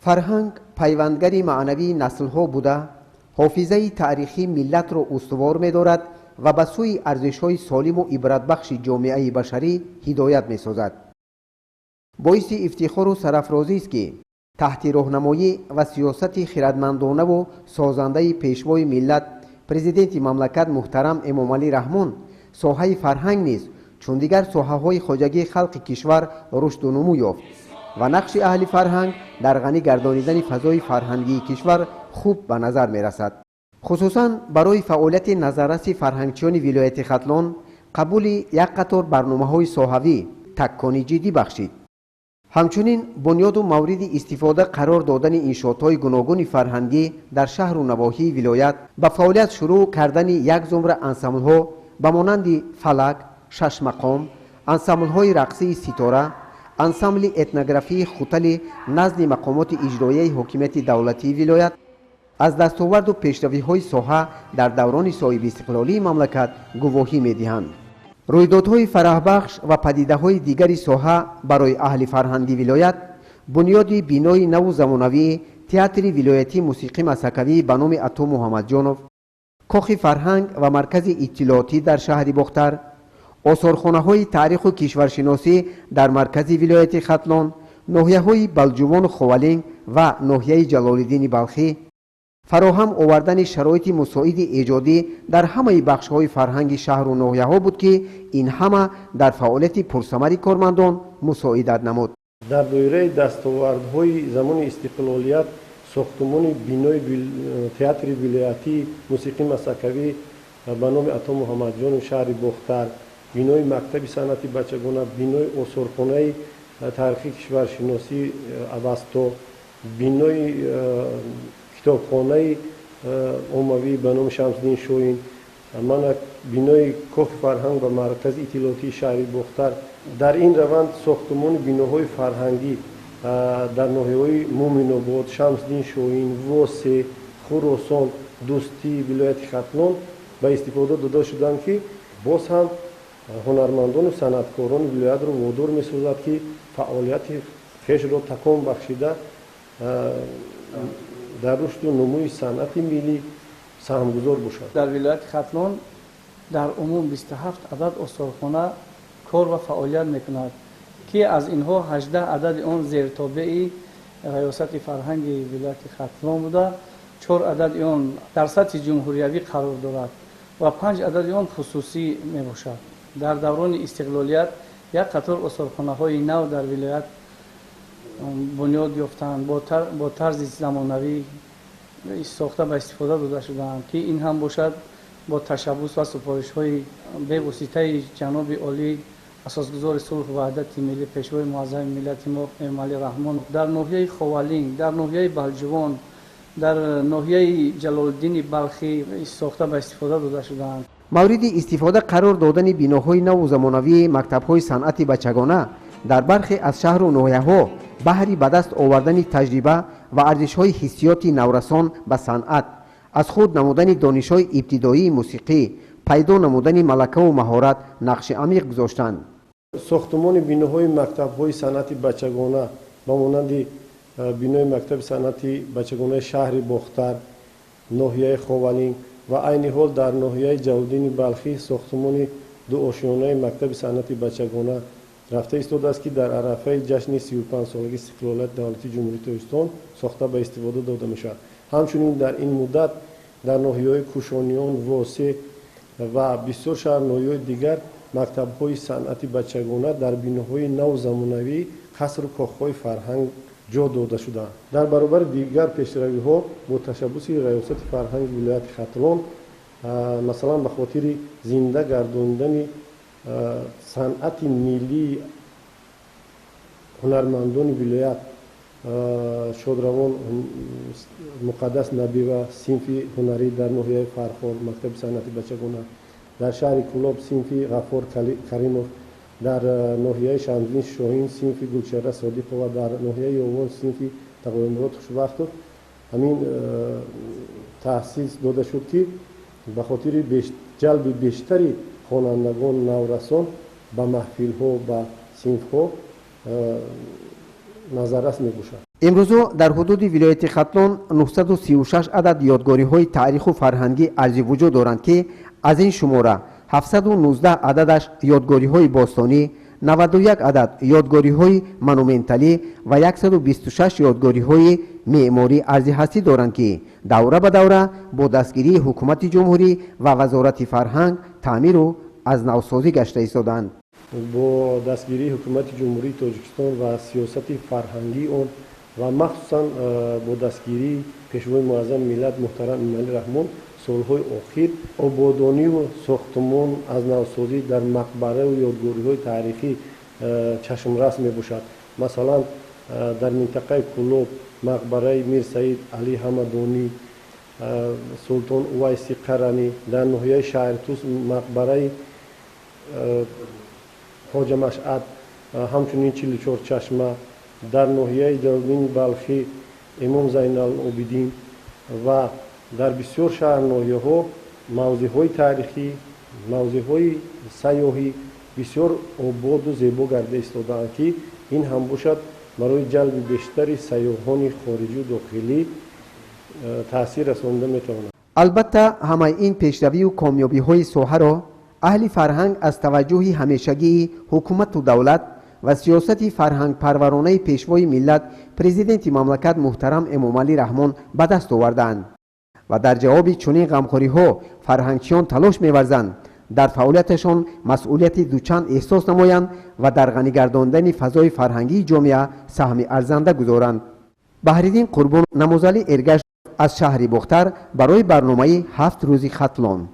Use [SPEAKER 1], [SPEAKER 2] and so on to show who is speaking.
[SPEAKER 1] فرهنگ پیوندگری معنوی نسل‌ها بوده، حافظه تاریخی ملت را استوار می‌دارد و به سوی ارزش‌های سالم و عبرتبخش جامعه بشری هدایت می‌سازد. باعث افتخار و سرافرازی است که تحت راهنمایی و سیاست خردمندانه و سازنده پیشوای ملت پرزیدنت مملکت محترم امام علی رحمان ساحه فرهنگ نیز چون دیگر ساحه‌های خواجگی خلق کشور رشد و نمو یافت و نقش اهل فرهنگ در غنی گردانیدن فضای فرهنگی کشور خوب به نظر می رسد. خصوصا برای فعالیت نظررس فرهنگچیان ولایت ختلان قبول یک قطار برنامه‌های ساحوی تکانی جدی بخشید. همچنین بنیاد و مورد استفاده قرار دادن انشاءات‌های گوناگون فرهنگی در شهر و نواحی ولایت به فعالیت شروع کردن یک زمره انسامبل‌ها به مانند فلک، شش مقام، انسامبل‌های رقصی ستاره، انسامبل اتنوگرافی خوتل نزد مقامات اجرایی حکومت دولتی ولایت از دستاورد و پیشروی‌های ساحه در دوران صاحب استقلالی مملکت گواهی می‌دهند. رویدادهای فرحبخش و پدیده‌های دیگری ساحه برای اهل فرهنگی ولایت بنیاد بینای نو زمانوی تئاتر ولایتی موسیقی مسکوی به نام عطا محمد جانов، کاخ فرهنگ و مرکز اطلاعاتی در شهر باختر، آثارخانه‌های تاریخ و کشورشناسی در مرکز ولایت ختلان، ناحیه‌های بلجوان و خوالینگ و ناحیه جلال‌الدین بلخی، فراهم آوردن شرایط مساعد ایجادی در همه بخش‌های فرهنگ شهر و ناحیه‌ها بود که این همه در فعالیت پرثمر کارمندان مساعدت نمود.
[SPEAKER 2] در دایره دستاوردهای زمان استقلالیت ساختمان بینای تئاتر ولایتی موسیقی مسکوی به نام عطا محمد جان شهر باختر، بینای مکتب صنعتی بچگانه، بینای آثارخانه تاریخی کشورشناسی اوستا، بینای کتابخانه عمومی به نام شمس‌الدین شاهین، بینای کاخ فرهنگ و مرکز اطلاعاتی شهر باختر. در این روند ساختمان بیناهای فرهنگی در ناحیه‌های مومن‌آباد، شمس‌الدین شاهین، واسه، خراسان، دوستی ولایت ختلان به استفاده داده شدند که باز هم هنرمندان و صنعتکاران ولایت را وادار می‌سازد که فعالیت خویش را تکان بخشیده در رشد و نموی صنعت ملی سهمگذار باشد.
[SPEAKER 3] در ولایت ختلان در عموم 27 عدد آثارخانه کار و فعالیت میکند که از اینها 18 عدد آن زیر تابع ریاست فرهنگ ولایت ختلان بوده، 4 عدد آن در سطح جمهوریوی قرار دارد و 5 عدد آن خصوصی میباشد. در دوران استقلالیت یک قطار آثارخانه‌های نو در ولایت بنیاد یافتند با طرز زمانوی ساخته به استفاده داده شدند که این هم باشد با تشبث و سفارش‌های به واسطه جناب عالی اساسگزار صلح و وحدت ملی پیشوای معظم ملت ما امام علی رحمان در ناحیه خوالینگ، در ناحیه بلجوان، در ناحیه جلال‌الدین بلخی ساخته به استفاده داده شدند.
[SPEAKER 1] مورد استفاده قرار دادن بیناهای نو زمانوی مکتب‌های صنعتی بچگانه در برخی از شهر و ناحیه‌ها بهری به دست آوردن تجربه و ارزش‌های حسیاتی نورسان به صنعت، از خود نمودن دانش‌های ابتدایی موسیقی، پیدا نمودن ملکه و مهارت نقش عمیق گذاشتند.
[SPEAKER 2] ساختمان بیناهای مکتب‌های صنعتی بچگانه با مانند بینای مکتب صنعتی بچگانه شهر باختر، ناحیه خوالینگ و عین حال در ناحیه جلال‌الدین بلخی ساختمان دو آشیانه مکتب صنعتی بچگانه رفته ایستاده است که در عرفه جشن 35 سالگی استقلالیت دولتی جمهوری تاجیکستان ساخته به استفاده داده می‌شود. همچنین در این مدت در ناحیه‌های کوشانیان، واسه و بسیار شهر ناحیه‌های دیگر مکتب‌های صنعتی بچگانه در بیناهای نو زمانوی قصر و کاخ‌های فرهنگ جا داده شدند. در برابر دیگر پیشروی‌ها با تشبث ریاست فرهنگ ولایت ختلان مثلا به خاطر زنده گرداندن صنعت ملی هنرمندان ولایت شادروان مقدس نبی و صنف هنری در ناحیه فرخار مکتب صنعتی بچگانه، در شهر کلاب صنف غفار کریمов، در ناحیه شمس‌الدین شاهین صنف گلچهره صادق و در ناحیه یوان صنف تقوی مراد خوشبختov همین تأسیس داده شد که به خاطر جلب بیشتری خوانندگان نورسان به محفل‌ها و صنف‌ها نظررس می‌باشد.
[SPEAKER 1] امروزه در حدود ولایت ختلان 936 عدد یادگاری های تاریخ و فرهنگی ارزی وجود دارند که از این شماره 719 عددش یادگاری های باستانی، 91 عدد یادگاری های مونومنتالی و 126 یادگاری های معماری ارزی هستی دارند که دوره به دوره با دستگیری حکومت جمهوری و وزارت فرهنگ تعمیر و از نوسازی گشته ایستادند.
[SPEAKER 2] با دستگیری حکومت جمهوری تاجیکستان و سیاست فرهنگی اون و مخصوصا با دستگیری پیشوای معظم ملت محترم امامعلی رحمان سالهای اخیر آبادانی و ساختمان از نوسازی در مقبره و یادگاری‌های تاریخی چشمرس می‌باشد. مثلا در منطقه کلوب مقبره میر سید علی حمدانی، سلطان اویس قرنی، در ناحیه شهرتوس مقبره حاج مشعد، همچنین 44 چشمه، در ناحیه جلالدین بلخی امام زین العابدین و در بسیار شهر ناحیه‌ها موضع‌های تاریخی، موضع‌های سیاحی بسیار آباد و زیبا گرده ایستاده‌اند که این هم باشد برای جلب بیشتری سیاحان خارجی و داخلی تاثیر رسانده می‌تواند.
[SPEAKER 1] البته همه این پیشروی و کامیابی‌های ساحه را اهل فرهنگ از توجه همیشگی حکومت و دولت و سیاست فرهنگ پرورانه پیشوای ملت پرزیدنت مملکت محترم امامعلی رحمان به دست آوردند و در جواب چنین غمخوری‌ها فرهنگچیان تلاش می‌ورزند در فعالیتشان مسئولیت دوچند احساس نمایند و در غنی گرداندن فضای فرهنگی جامعه سهم ارزنده گذارند. بهرالدین قربان، نمازعلی ارگشت از شهر بختر برای برنامه 7 روزی ختلان.